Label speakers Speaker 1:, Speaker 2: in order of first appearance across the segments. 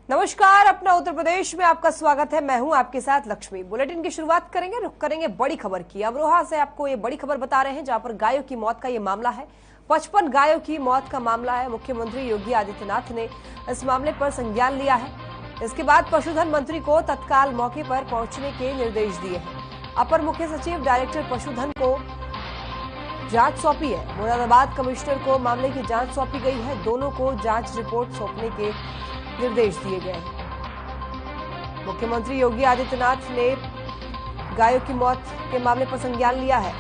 Speaker 1: नमस्कार, अपना उत्तर प्रदेश में आपका स्वागत है। मैं हूं आपके साथ लक्ष्मी। बुलेटिन की शुरुआत करेंगे, रुख करेंगे बड़ी खबर की। अमरोहा से आपको ये बड़ी खबर बता रहे हैं, जहां पर गायों की मौत का ये मामला है। 55 गायों की मौत का मामला है। मुख्यमंत्री योगी आदित्यनाथ ने इस मामले पर संज्ञान लिया है। इसके बाद पशुधन मंत्री को तत्काल मौके पर पहुंचने के निर्देश दिए हैं। अपर मुख्य सचिव डायरेक्टर पशुधन को जांच सौंपी है। मुरादाबाद कमिश्नर को मामले की जांच सौंपी गई है। दोनों को जांच रिपोर्ट सौंपने के निर्देश दिए गए हैं। मुख्यमंत्री योगी आदित्यनाथ ने गायों की मौत के मामले पर संज्ञान लिया है।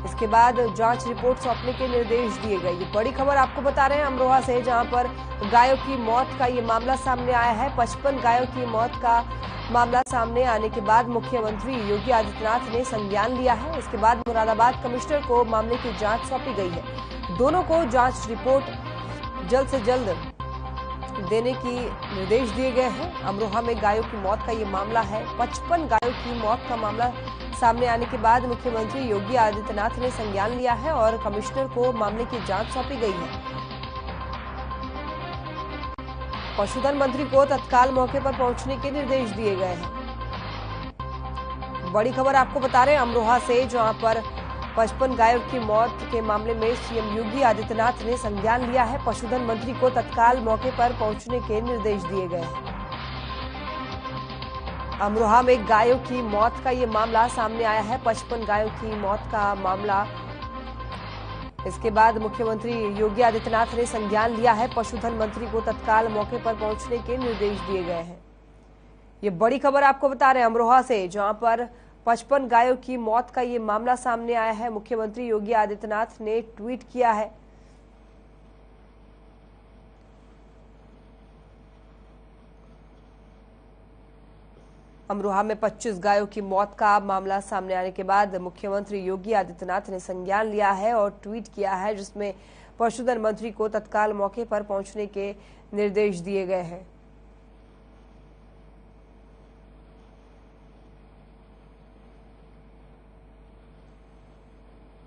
Speaker 1: इसके बाद जांच रिपोर्ट सौंपने के निर्देश दिए गए। ये बड़ी खबर आपको बता रहे हैं अमरोहा से, जहां पर गायों की मौत का ये मामला सामने आया है। 55 गायों की मौत का मामला सामने आने के बाद मुख्यमंत्री योगी आदित्यनाथ ने संज्ञान लिया है। इसके बाद मुरादाबाद कमिश्नर को मामले की जांच सौंपी गई है। दोनों को जांच रिपोर्ट जल्द से जल्द देने की निर्देश दिए गए हैं। अमरोहा में गायों की मौत का ये मामला है। 55 गायों की मौत का मामला सामने आने के बाद मुख्यमंत्री योगी आदित्यनाथ ने संज्ञान लिया है और कमिश्नर को मामले की जांच सौंपी गई है। पशुधन मंत्री को तत्काल मौके पर पहुंचने के निर्देश दिए गए हैं। बड़ी खबर आपको बता रहे हैं अमरोहा से, जहां पर 55 गायों की मौत के मामले में सीएम योगी आदित्यनाथ ने संज्ञान लिया है। पशुधन मंत्री को तत्काल मौके पर पहुंचने के निर्देश दिए गए हैं। अमरोहा में गायों की मौत का ये मामला सामने आया है। 55 गायों की मौत का मामला। इसके बाद मुख्यमंत्री योगी आदित्यनाथ ने संज्ञान लिया है। पशुधन मंत्री को तत्काल मौके पर पहुंचने के निर्देश दिए गए हैं। ये बड़ी खबर आपको बता रहे हैं अमरोहा से, जहां पर 55 गायों की मौत का ये मामला सामने आया है। मुख्यमंत्री योगी आदित्यनाथ ने ट्वीट किया है। अमरोहा में 25 गायों की मौत का मामला सामने आने के बाद मुख्यमंत्री योगी आदित्यनाथ ने संज्ञान लिया है और ट्वीट किया है, जिसमें पशुधन मंत्री को तत्काल मौके पर पहुंचने के निर्देश दिए गए हैं।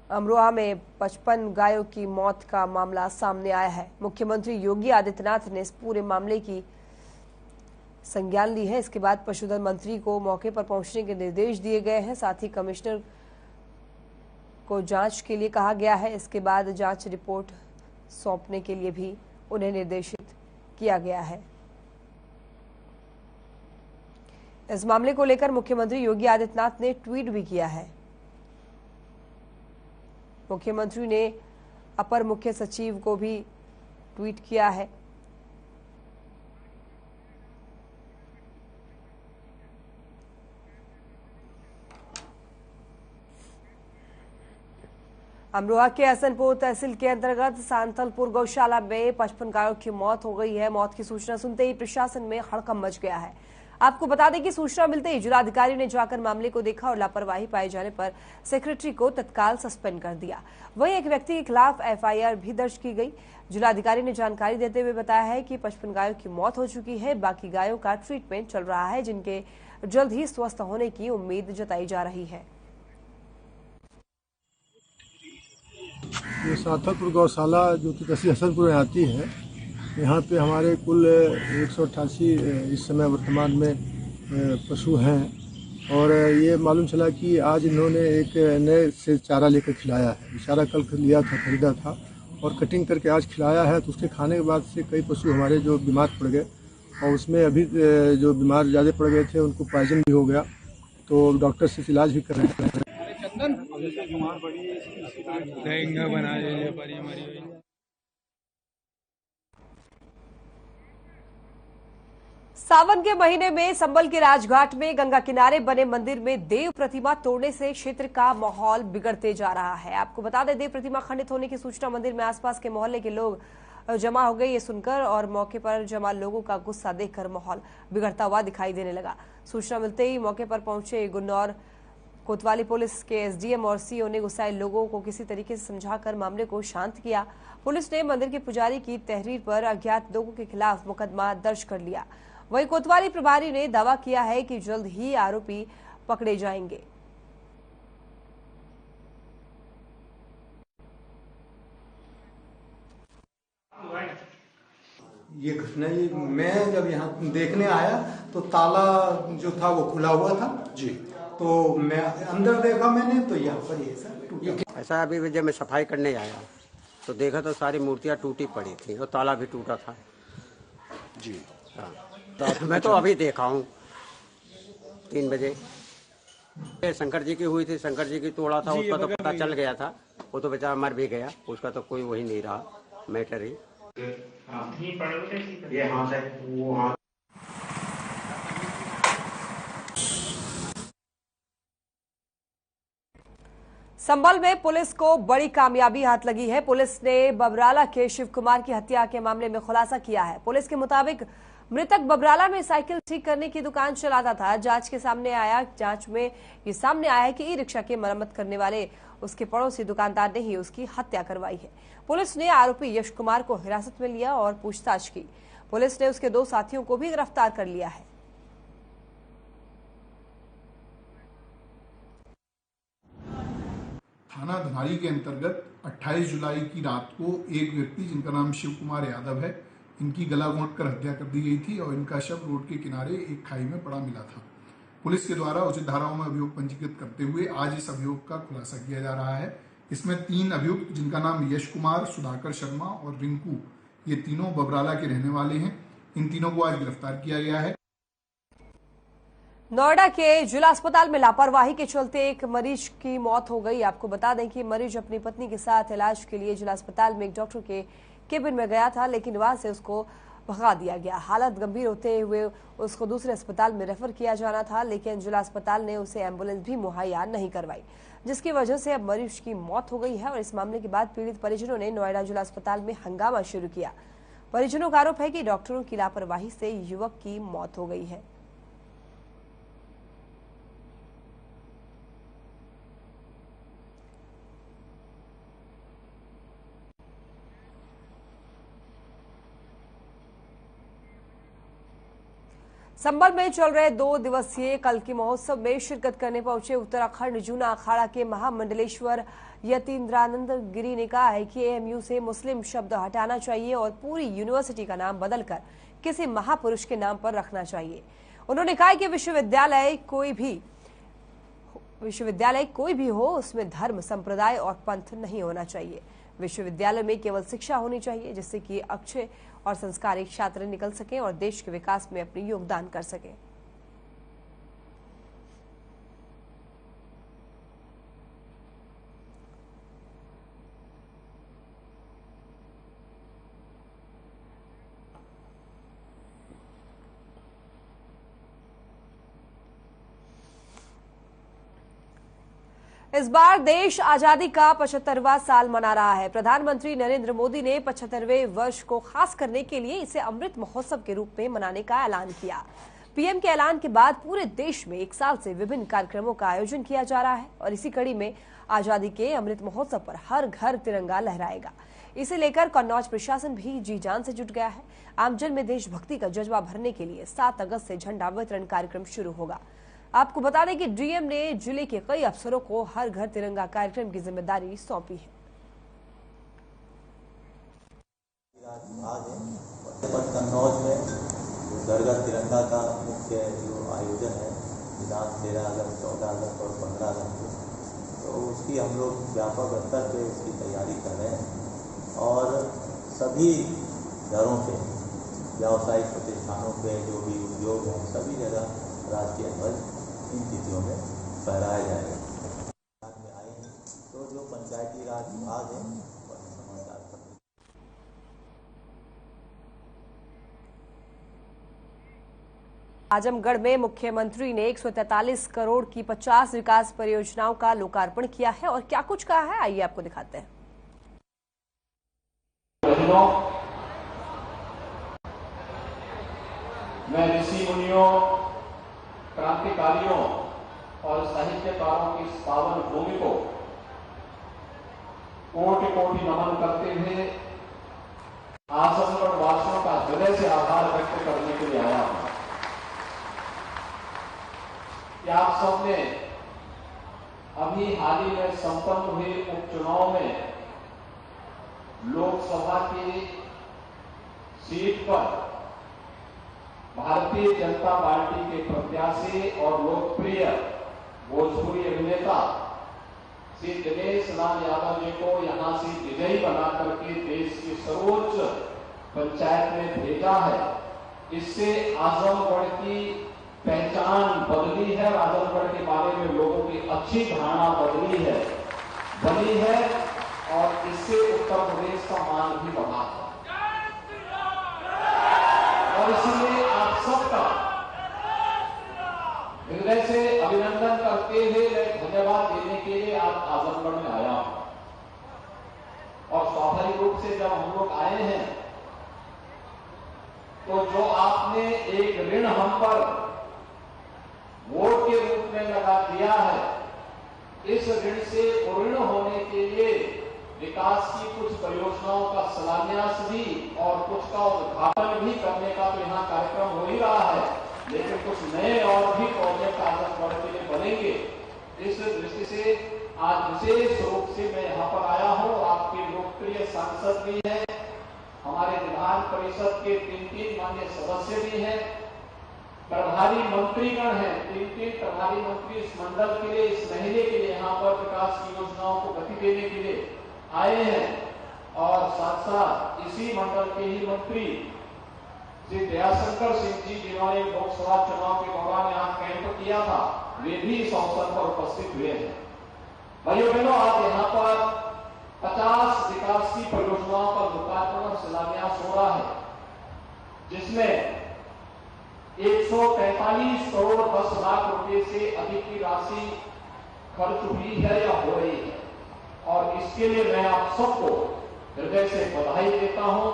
Speaker 1: अमरोहा में 55 गायों की मौत का मामला सामने आया है। मुख्यमंत्री योगी आदित्यनाथ ने इस पूरे मामले की संज्ञान ली है। इसके बाद पशुधन मंत्री को मौके पर पहुंचने के निर्देश दिए गए हैं। साथ ही कमिश्नर को जांच के लिए कहा गया है। इसके बाद जांच रिपोर्ट सौंपने के लिए भी उन्हें निर्देशित किया गया है। इस मामले को लेकर मुख्यमंत्री योगी आदित्यनाथ ने ट्वीट भी किया है। मुख्यमंत्री ने अपर मुख्य सचिव को भी ट्वीट किया है। अमरोहा के हसनपुर तहसील के अंतर्गत सांथलपुर गौशाला में 55 गायों की मौत हो गई है। मौत की सूचना सुनते ही प्रशासन में हड़कंप मच गया है। आपको बता दें कि सूचना मिलते ही जिलाधिकारी ने जाकर मामले को देखा और लापरवाही पाए जाने पर सेक्रेटरी को तत्काल सस्पेंड कर दिया। वहीं एक व्यक्ति के खिलाफ एफआईआर भी दर्ज की गई। जिलाधिकारी ने जानकारी देते हुए बताया है कि 55 गायों की मौत हो चुकी है। बाकी गायों का ट्रीटमेंट चल रहा है, जिनके जल्द ही स्वस्थ होने की उम्मीद जताई जा रही है।
Speaker 2: ये सांथलपुर गौशाला जो कि तहसील हसनपुर में आती है, यहाँ पे हमारे कुल 188 इस समय वर्तमान में पशु हैं। और ये मालूम चला कि आज इन्होंने एक नए से चारा लेकर खिलाया है। चारा कल लिया था, खरीदा था और कटिंग करके आज खिलाया है। तो उसके खाने के बाद से कई पशु हमारे जो बीमार पड़ गए, और उसमें अभी जो बीमार ज़्यादा पड़ गए थे उनको पॉइजन भी हो गया। तो डॉक्टर से इलाज भी कर रहे हैं।
Speaker 1: सावन के महीने में संबल के राजघाट में गंगा किनारे बने मंदिर में देव प्रतिमा तोड़ने से क्षेत्र का माहौल बिगड़ते जा रहा है। आपको बता दें, देव प्रतिमा खंडित होने की सूचना मंदिर में आसपास के मोहल्ले के लोग जमा हो गए, ये सुनकर, और मौके पर जमा लोगों का गुस्सा देखकर माहौल बिगड़ता हुआ दिखाई देने लगा। सूचना मिलते ही मौके पर पहुंचे गुन्नौर कोतवाली पुलिस के एसडीएम और सीओ ने गुस्साए लोगों को किसी तरीके से समझाकर मामले को शांत किया। पुलिस ने मंदिर के पुजारी की तहरीर पर अज्ञात लोगों के खिलाफ मुकदमा दर्ज कर लिया। वहीं कोतवाली प्रभारी ने दावा किया है कि जल्द ही आरोपी पकड़े जाएंगे।
Speaker 3: ये घटना ही मैं जब यहाँ देखने आया तो ताला जो था वो खुला हुआ था जी, तो मैं अंदर देखा मैंने तो यहाँ पर ये सर टूटा।
Speaker 4: ऐसा अभी जब मैं सफाई करने आया तो देखा तो सारी मूर्तियाँ टूटी पड़ी थी और ताला भी टूटा था
Speaker 5: जी।
Speaker 4: हाँ, तो मैं तो अभी देखा हूँ 3 बजे। शंकर जी की हुई थी, शंकर जी की तोड़ा था, उसका तो पता चल गया था, वो तो बेचारा मर भी गया, उसका तो कोई वही नहीं रहा मैटर ही। ये हाथ है, वो हाथ।
Speaker 1: संभल में पुलिस को बड़ी कामयाबी हाथ लगी है। पुलिस ने बबराला के शिव कुमार की हत्या के मामले में खुलासा किया है। पुलिस के मुताबिक मृतक बबराला में साइकिल ठीक करने की दुकान चलाता था। जांच में ये सामने आया है कि ई रिक्शा की मरम्मत करने वाले उसके पड़ोसी दुकानदार ने ही उसकी हत्या करवाई है। पुलिस ने आरोपी यश कुमार को हिरासत में लिया और पूछताछ की। पुलिस ने उसके 2 साथियों को भी गिरफ्तार कर लिया है।
Speaker 6: थाना धनारी के अंतर्गत 28 जुलाई की रात को एक व्यक्ति जिनका नाम शिव कुमार यादव है, इनकी गला घोंटकर हत्या कर दी गई थी और इनका शव रोड के किनारे एक खाई में पड़ा मिला था। पुलिस के द्वारा उचित धाराओं में अभियोग पंजीकृत करते हुए आज इस अभियोग का खुलासा किया जा रहा है। इसमें 3 अभियुक्त जिनका नाम यश कुमार, सुधाकर शर्मा और रिंकू, ये तीनों बबराला के रहने वाले हैं। इन तीनों को आज गिरफ्तार किया गया है।
Speaker 1: नोएडा के जिला अस्पताल में लापरवाही के चलते एक मरीज की मौत हो गई। आपको बता दें कि मरीज अपनी पत्नी के साथ इलाज के लिए जिला अस्पताल में एक डॉक्टर के केबिन में गया था, लेकिन वहां से उसको भगा दिया गया। हालत गंभीर होते हुए उसको दूसरे अस्पताल में रेफर किया जाना था, लेकिन जिला अस्पताल ने उसे एम्बुलेंस भी मुहैया नहीं करवाई, जिसकी वजह से अब मरीज की मौत हो गई है। और इस मामले के बाद पीड़ित परिजनों ने नोएडा जिला अस्पताल में हंगामा शुरू किया। परिजनों का आरोप है कि डॉक्टरों की लापरवाही से युवक की मौत हो गई है। संभल में चल रहे 2 दिवसीय कल्की महोत्सव में शिरकत करने पहुंचे उत्तराखंड जूना अखाड़ा के महामंडलेश्वर यतीन्द्रानंद गिरी ने कहा है कि एएमयू से मुस्लिम शब्द हटाना चाहिए और पूरी यूनिवर्सिटी का नाम बदलकर किसी महापुरुष के नाम पर रखना चाहिए। उन्होंने कहा कि विश्वविद्यालय कोई भी हो, उसमें धर्म, संप्रदाय और पंथ नहीं होना चाहिए। विश्वविद्यालय में केवल शिक्षा होनी चाहिए, जिससे कि अच्छे और संस्कारिक छात्र निकल सकें और देश के विकास में अपनी योगदान कर सकें। इस बार देश आजादी का 75वां साल मना रहा है। प्रधानमंत्री नरेंद्र मोदी ने 75वें वर्ष को खास करने के लिए इसे अमृत महोत्सव के रूप में मनाने का ऐलान किया। पीएम के ऐलान के बाद पूरे देश में 1 साल से विभिन्न कार्यक्रमों का आयोजन किया जा रहा है और इसी कड़ी में आजादी के अमृत महोत्सव पर हर घर तिरंगा लहराएगा। इसे लेकर कन्नौज प्रशासन भी जी जान से जुट गया है। आमजन में देशभक्ति का जज्बा भरने के लिए 7 अगस्त से झंडा वितरण कार्यक्रम शुरू होगा। आपको बता दें कि डीएम ने जिले के कई अफसरों को हर घर तिरंगा कार्यक्रम की जिम्मेदारी सौंपी है।
Speaker 7: कन्नौज में घर घर तिरंगा का मुख्य जो आयोजन है दिनांक 13 अगस्त, 14 अगस्त और 15 अगस्त को, तो उसकी हम लोग व्यापक स्तर पे इसकी तैयारी कर रहे हैं और सभी घरों पे, व्यावसायिक प्रतिष्ठानों पे, जो भी उद्योग है, सभी जगह राष्ट्रीय ध्वज इन तिथियों में फहराया जाएगा। में आए हैं तो जो पंचायती राज विभाग है समाचार पत्र।
Speaker 1: आजमगढ़ में मुख्यमंत्री ने 143 करोड़ की 50 विकास परियोजनाओं का लोकार्पण किया है और क्या कुछ कहा है, आइए आपको दिखाते हैं।
Speaker 8: मैं ऋषि मुनियों, क्रांतिकारियों और साहित्यकारों की इस पावन भूमि को कोटि कोटि नमन करते हुए आजमगढ़ वासियों का हृदय से आभार व्यक्त करने के लिए आया हूं कि आप सबने अभी हाल ही में संपन्न हुए उपचुनाव में लोकसभा की सीट पर भारतीय जनता पार्टी के प्रत्याशी और लोकप्रिय भोजपुरी अभिनेता श्री दिनेश लाल यादव जी को यहां से विजयी बना करके देश की सर्वोच्च पंचायत में भेजा है। इससे आजमगढ़ की पहचान बदली है, आजमगढ़ के बारे में लोगों की अच्छी धारणा बनी है और इससे उत्तर प्रदेश का मान भी बढ़ा है। और इसलिए आप सबका हृदय से अभिनंदन करते हुए मैं धन्यवाद देने के लिए आप आजमगढ़ में आया हूं। और स्वाभाविक रूप से जब हम लोग आए हैं तो जो आपने एक ऋण हम पर वोट के रूप में लगा दिया है, इस ऋण से ऋण होने के लिए विकास की कुछ परियोजनाओं का शिलान्यास भी और कुछ का उद्घाटन भी करने का तो यहाँ कार्यक्रम हो ही रहा है, लेकिन कुछ नए और भी प्रोजेक्ट आजमगढ़ के लिए बनेंगे। इस दृष्टि से आज विशेष रूप से मैं यहाँ पर आया हूँ। आपके लोकप्रिय सांसद भी हैं, हमारे विधान परिषद के 3 माननीय सदस्य भी हैं, प्रभारी मंत्रीगण हैं, 3 प्रभारी मंत्री इस मंडल के लिए इस महीने के लिए यहाँ पर विकास की योजनाओं को गति देने के लिए आए हैं। और साथ साथ इसी मंडल के ही मंत्री श्री दयाशंकर सिंह जी, जिन्होंने लोकसभा चुनाव के दौरान यहाँ कैंप किया था, वे भी इस अवसर पर उपस्थित हुए हैं। भाइयों बहनों, आज यहाँ पर 50 विकास की परियोजनाओं का लोकार्पण और शिलान्यास हो रहा है, जिसमें 143 करोड़ 10 लाख रुपए से अधिक की राशि खर्च हुई है या हो रही है। और इसके लिए मैं आप सबको हृदय से बधाई देता हूं,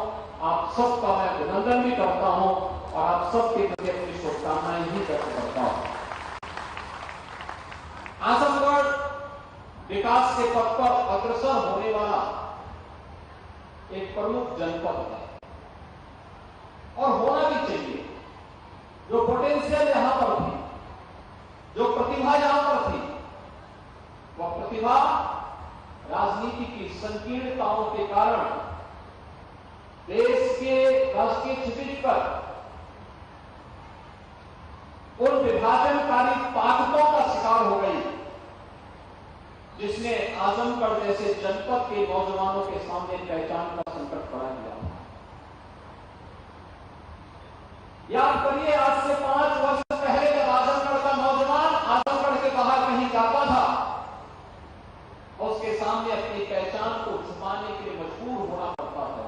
Speaker 8: आप सबका मैं अभिनंदन भी करता हूं और आप सबके प्रति अपनी शुभकामनाएं भी व्यक्त करता हूं। आजमगढ़ विकास के पथ पर अग्रसर होने वाला एक प्रमुख जनपद है और होना भी चाहिए। जो पोटेंशियल यहां पर थी, जो प्रतिभा यहां पर थी, वह प्रतिभा राजनीति की संकीर्णताओं के कारण देश के राष्ट्रीय क्षितिज पर उन विभाजनकारी ताकतों का शिकार हो गई, जिसने आजमगढ़ जैसे जनपद के नौजवानों के सामने पहचान का संकट खड़ा किया। याद करिए, आज से 5 वर्ष पहले जब आजमगढ़ का नौजवान आजमगढ़ के बाहर कहीं जाता था, उसके सामने अपनी पहचान को छुपाने के लिए मजबूर होना पड़ता था।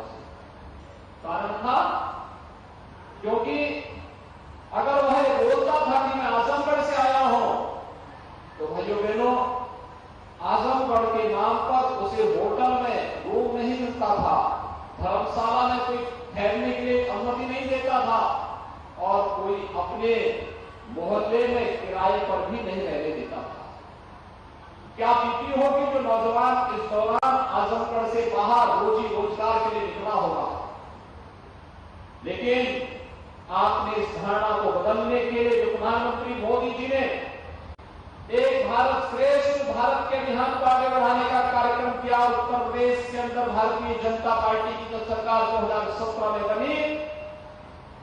Speaker 8: कारण था क्योंकि अगर वह बोलता था कि मैं आजमगढ़ से आया हूं, तो भाइयों बहनों, आजमगढ़ के नाम पर उसे होटल में रूम नहीं मिलता था, धर्मशाला में कोई ठहरने के लिए अनुमति नहीं देता था और कोई अपने मोहल्ले में किराए पर भी नहीं रहने देता था। क्या बीती होगी जो नौजवान इस दौरान आजमगढ़ से बाहर रोजी रोजगार के लिए निकला होगा। लेकिन आपने इस धारणा को बदलने के लिए जो प्रधानमंत्री मोदी जी ने एक भारत श्रेष्ठ भारत के अभियान को आगे बढ़ाने का कार्यक्रम किया, उत्तर प्रदेश के अंदर भारतीय जनता पार्टी की जब सरकार 2017 में बनी,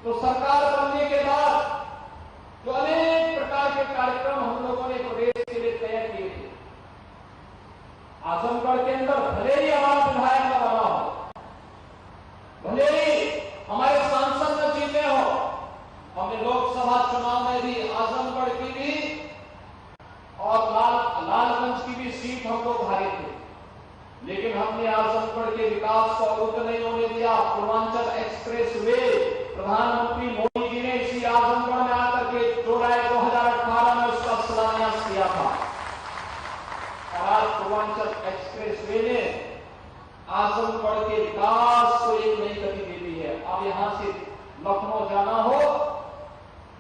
Speaker 8: तो सरकार बनने के बाद जो अनेक प्रकार के कार्यक्रम हम लोगों ने प्रदेश के लिए तय किए थे। आजमगढ़ के अंदर भले ही हमारा विधायक न बना हो, भले ही हमारे सांसद न जीते हो, हमने लोकसभा चुनाव में भी आजमगढ़ की भी और लालगंज की भी सीट हम लोग हारे थे, लेकिन हमने आजमगढ़ के विकास को अवरुद्ध नहीं होने दिया। पूर्वांचल एक्सप्रेस वे प्रधानमंत्री मोदी जी ने इसी आजमगढ़ में आकर के जुलाई 2018 में उसका शिलान्यास किया था। आज पूर्वांचल एक्सप्रेस वे ने आजमगढ़ के विकास को एक नई गति दे दी है। अब यहां से लखनऊ जाना हो,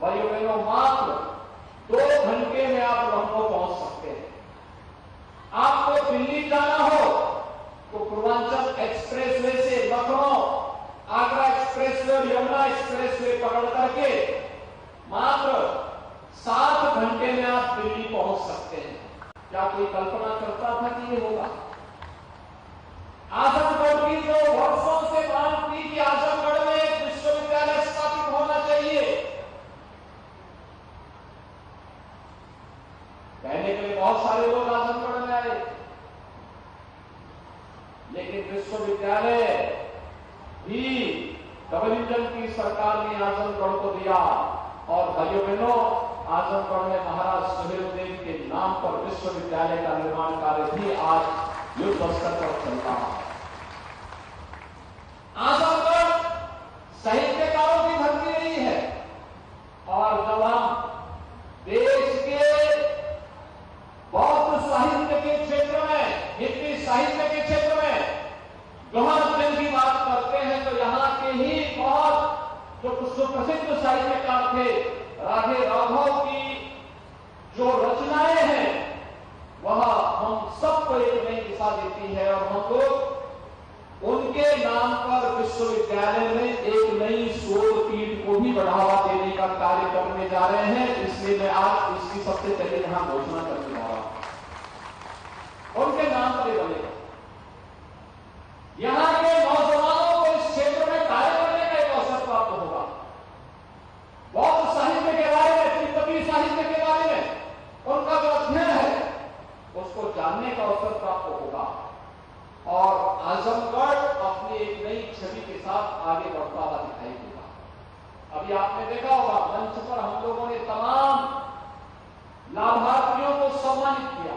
Speaker 8: भाइयों बहनों, मात्र 2 घंटे में आप लखनऊ पहुंच सकते हैं। आपको दिल्ली जाना हो तो पूर्वांचल एक्सप्रेस वे से लखनऊ, आगरा एक्सप्रेस वे और यमुना एक्सप्रेस वे पकड़ करके मात्र 7 घंटे में आप दिल्ली पहुंच सकते हैं। क्या कोई कल्पना करता था कि ये होगा? आजमगढ़ की जो वर्षों से मांग थी कि आजमगढ़ में एक विश्वविद्यालय भी डबल इंजन की सरकार ने आजमगढ़ को दिया। और भाइयों बहनों, आजमगढ़ में महाराज सुहेलदेव के नाम पर विश्वविद्यालय का निर्माण कार्य भी आज युद्ध स्तर पर चल रहा है। आजमगढ़ साहित्यकारों की धरती नहीं है। और जब हम देश के बौद्ध साहित्य के क्षेत्र में, हिंदी साहित्य के क्षेत्र में गहन की बात करते हैं तो यहाँ के ही बहुत जो सुप्रसिद्ध साहित्यकार थे, राधे राघव की जो रचनाएं हैं वह हम सबको एक नई दिशा देती है। और हम लोग उनके नाम पर विश्वविद्यालय में एक नई शोध पीठ को भी बढ़ावा देने का कार्य करने जा रहे हैं। इसलिए मैं आज इसकी सबसे पहले यहां घोषणा करने जा रहा हूं। उनके नाम पर ये बनेगा। यहां के नौजवानों को इस क्षेत्र में कार्य करने का एक अवसर प्राप्त होगा। बौद्ध साहित्य के बारे में, तिब्बती साहित्य के बारे में उनका जो अध्ययन है उसको जानने का अवसर प्राप्त होगा। और आजमगढ़ अपनी एक नई छवि के साथ आगे बढ़ता हुआ दिखाई देगा। अभी आपने देखा होगा मंच पर हम लोगों ने तमाम लाभार्थियों को सम्मानित किया।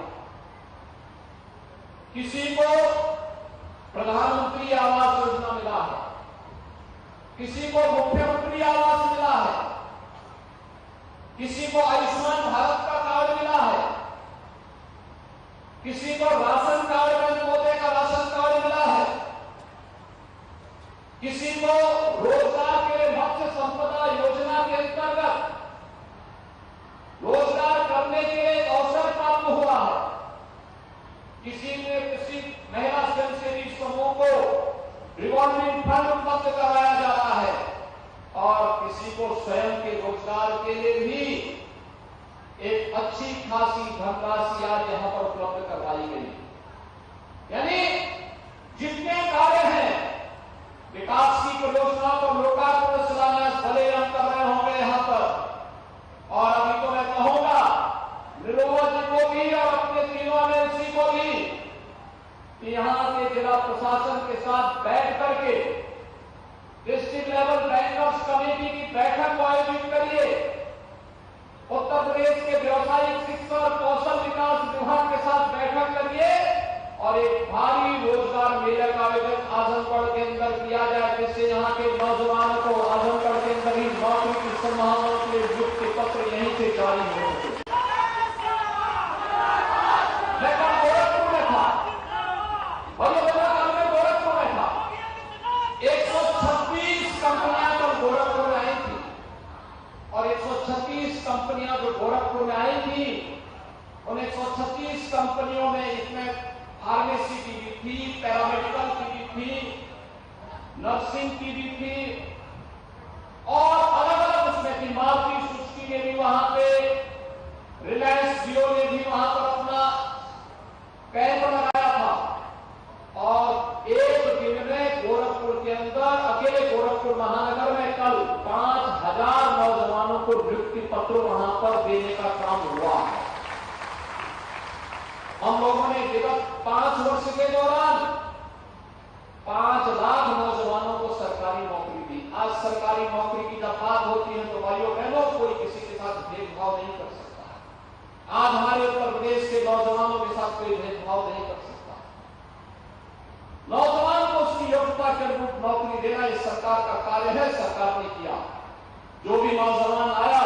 Speaker 8: किसी को प्रधानमंत्री आवास योजना मिला है, किसी को मुख्यमंत्री आवास मिला है, किसी को आयुष्मान भारत का कार्ड मिला है, किसी को राशन कार्ड नरेंद्र मोदी का राशन कार्ड मिला है, किसी को रोजगार के लिए मत्स्य संपदा योजना के अंतर्गत रोजगार करने के लिए अवसर प्राप्त हुआ है, किसी महिला स्वयंसेवी समूह को रिवॉल्विंग फंड उपलब्ध कराया जा रहा है और किसी को स्वयं के रोजगार के लिए भी एक अच्छी खासी धनराशि आज यहां पर उपलब्ध करवाई गई। यानी जितने कार्य हैं विकास की परियोजना को लोकार्पण शिलान्यास भले हम कर रहे होंगे यहां पर। और अभी तो मैं कहूंगा निरोवा जी को भी और अपने तीनों एमएलसी को भी कि यहां के जिला प्रशासन के साथ बैठ करके डिस्ट्रिक्ट लेवल बैंकर्स कमेटी की बैठक को आयोजित करिए। उत्तर प्रदेश के व्यवसायिक शिक्षा और कौशल विकास विभाग के साथ बैठक करिए और एक भारी रोजगार मेले का आयोजन आजमगढ़ के अंदर किया जाए, जिससे यहाँ के नौजवानों को आजमगढ़ के अंदर ही नौकरी की संभावनाओं के लिए नियुक्ति पत्र यहीं से जारी हो सके। मैं कल गोरखपुर में था, गोरखपुर में था, 126 कंपनियां कल गोरखपुर में आई थी और 136 कंपनियां जो गोरखपुर में आई थी उन 136 कंपनियों में इसमें फार्मेसी की भी थी, पैरामेडिकल की भी थी, नर्सिंग की भी थी और अलग अलग उसमें थी। मारुति सुजुकी ने भी वहां पे, रिलायंस जियो ने भी वहां पर अपना कैंप लगाया था। और एक दिन में गोरखपुर के अंदर, अकेले गोरखपुर महानगर में कल 5000 नौजवानों को नियुक्ति पत्र वहां पर देने का काम हुआ है। हम लोगों ने विगत 5 वर्ष के दौरान 5 लाख नौजवानों को सरकारी नौकरी दी। आज सरकारी नौकरी की जब बात होती है तो भाइयों बहनों कोई किसी के साथ भेदभाव नहीं कर सकता। आज हमारे उत्तर प्रदेश के नौजवानों के साथ कोई भेदभाव नहीं कर सकता। नौजवान को उसकी योग्यता के अनुरूप नौकरी देना इस सरकार का कार्य है, सरकार ने किया। जो भी नौजवान आया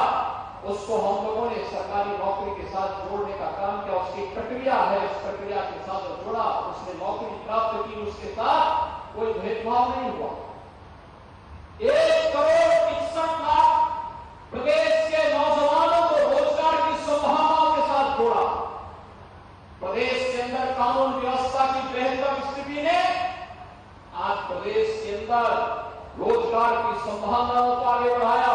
Speaker 8: उसको हम लोगों ने सरकारी नौकरी के साथ जोड़ने का काम किया। उसकी प्रक्रिया है, उस प्रक्रिया के साथ जोड़ा, उसने नौकरी प्राप्त की, उसके साथ कोई भेदभाव नहीं हुआ। 1 करोड़ 61 लाख प्रदेश के नौजवानों को रोजगार की संभावनाओं के साथ जोड़ा। प्रदेश के अंदर कानून व्यवस्था की बेहतर स्थिति ने आज प्रदेश के अंदर रोजगार की संभावनाओं को आगे बढ़ाया।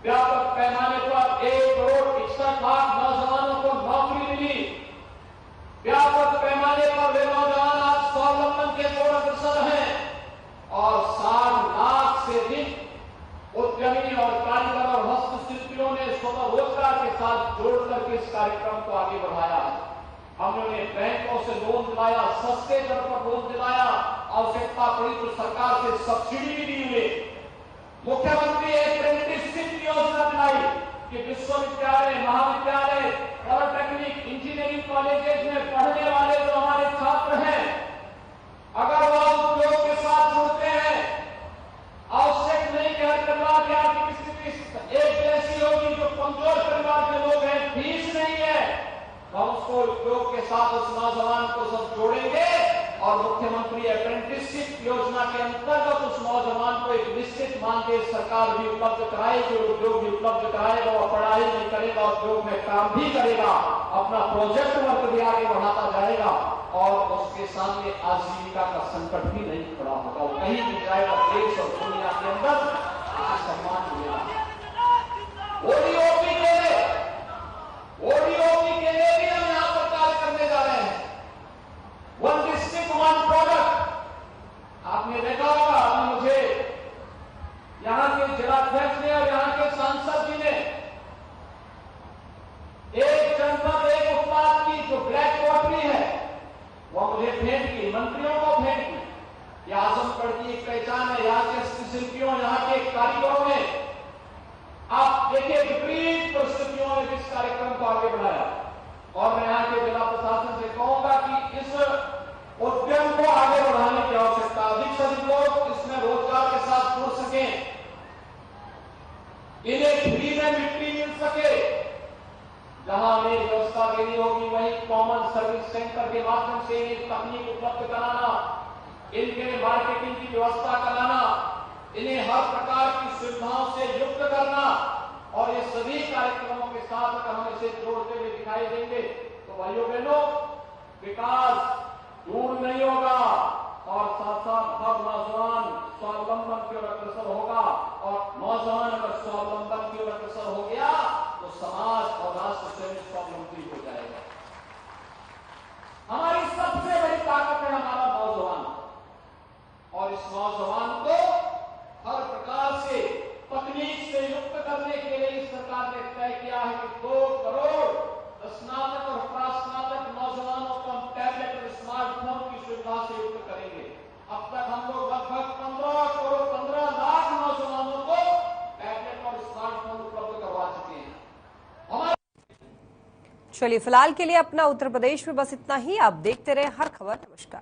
Speaker 8: व्यापक पैमाने पर 1 करोड़ 61 लाख नौजवानों को नौकरी मिली। व्यापक पैमाने पर वे नौजवान आज स्वावलंबन के पूर्ण अग्रसर हैं और 60 लाख से अधिक उद्यमी और कारीगर और हस्तशिल्पियों ने स्वतः रोजगार के साथ जोड़ करके इस कार्यक्रम को आगे बढ़ाया। हमने बैंकों से लोन दिलाया, सस्ते दर पर लोन दिलाया, आवश्यकता पड़ी तो सरकार से सब्सिडी भी दी हुई। मुख्यमंत्री अप्रेंटिसशिप योजना बनाई कि विश्वविद्यालय, महाविद्यालय, पॉलिटेक्निक, इंजीनियरिंग कॉलेजेस में पढ़ने वाले जो हमारे छात्र हैं, अगर वो उद्योग के साथ जुड़ते हैं, आवश्यक नहीं कि हर परिवार की आर्थिक स्थिति एक जैसी होगी, जो कमजोर परिवार के लोग हैं, फीस नहीं है, हम उसको उद्योग के साथ उस नौजवान को सब जोड़ेंगे और मुख्यमंत्री अप्रेंटिसशिप योजना के अंतर्गत उस नौजवान को एक निश्चित मानदेय सरकार भी उपलब्ध कराएगी, उद्योग भी उपलब्ध कराएगा। वो पढ़ाई नहीं करेगा, उद्योग में काम भी करेगा, अपना प्रोजेक्ट वर्क भी आगे बढ़ाता जाएगा और उसके सामने आजीविका का संकट भी नहीं खड़ा होगा। वो कहीं भी जाएगा, देश और दुनिया के अंदर उसे सम्मान मिलेगा। ओडीओपी के लिए भी हम यहां पर कार्य करने जा रहे हैं। वन डिस्ट्रिक्ट वन प्रोडक्ट, आपने देखा होगा, अभी मुझे यहां के जिलाध्यक्ष ने और यहां के सांसद जी ने एक जनपद एक उत्पाद की जो ब्लैक कॉफी है वो मुझे भेंट की, मंत्रियों को भेंट की। यह आजमगढ़ की एक पहचान है, यहाँ के हस्तशिल्पियों, यहाँ के कारीगरों में। आप देखिए विपरीत परिस्थितियों में इस कार्यक्रम को आगे बढ़ाया और मैं यहाँ के जिला प्रशासन से कहूंगा कि इस उद्यम को आगे बढ़ाने की आवश्यकता, अधिक से अधिक लोग इसमें रोजगार के साथ जुड़ सके, इन्हें फ्री में मिट्टी मिल सके। जहां हमें व्यवस्था देनी होगी वहीं कॉमन सर्विस सेंटर के माध्यम से इन्हें तकनीक उपलब्ध कराना, इनके मार्केटिंग की व्यवस्था कराना, इन्हें हर प्रकार की सुविधाओं से युक्त करना और ये सभी कार्यक्रमों के साथ अगर हम इसे जोड़ते हुए दिखाई देंगे तो भाइयों बहनों विकास दूर नहीं होगा और साथ साथ हर नौजवान स्वावलंबन की ओर अग्रसर होगा और नौजवान अगर स्वावलंबन की ओर अग्रसर हो गया तो समाज और राष्ट्र से स्वावलंबी हो जाएगा। हमारी सबसे बड़ी ताकत है हमारा नौजवान और इस नौजवान को हर प्रकार से तकनीक से युक्त करने के लिए सरकार ने तय किया है कि 2 करोड़ स्नातक और प्रास्नातक नौजवानों को हम टैबलेट और स्मार्टफोन की सुविधा से युक्त करेंगे। अब तक हम लोग लगभग 15 लाख नौजवानों को टैबलेट और स्मार्टफोन उपलब्ध करवा चुके हैं।
Speaker 1: चलिए फिलहाल के लिए अपना उत्तर प्रदेश में बस इतना ही। आप देखते रहे हर खबर। नमस्कार।